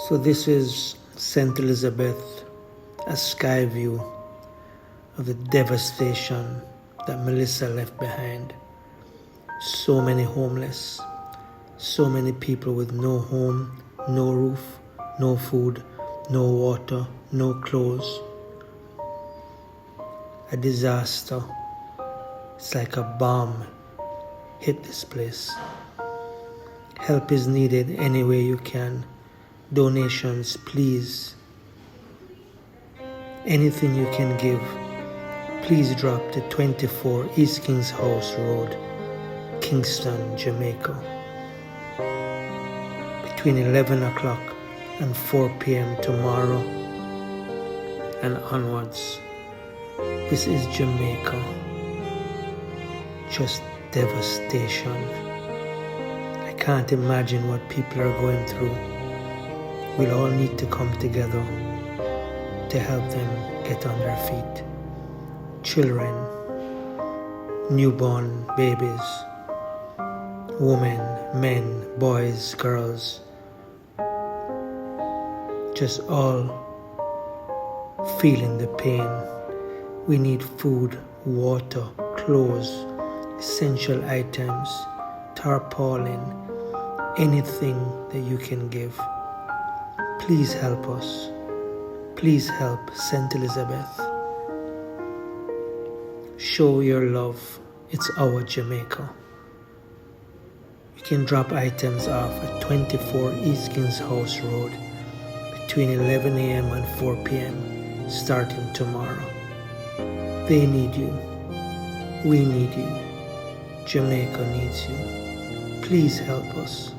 So this is St. Elizabeth, a sky view of the devastation that Melissa left behind. So many homeless, so many people with no home, no roof, no food, no water, no clothes. A disaster. It's like a bomb hit this place. Help is needed any way you can. Donations, please. Anything you can give. Please drop to 24 East Kings House Road, Kingston, Jamaica. Between 11 o'clock and 4 p.m. tomorrow and onwards. This is Jamaica. Just devastation. I can't imagine what people are going through. We'll all need to come together to help them get on their feet. Children, newborn babies, women, men, boys, girls, just all feeling the pain. We need food, water, clothes, essential items, tarpaulin, anything that you can give. Please help us. Please help St. Elizabeth. Show your love. It's our Jamaica. You can drop items off at 24 East Kings House Road between 11 a.m. and 4 p.m. starting tomorrow. They need you. We need you. Jamaica needs you. Please help us.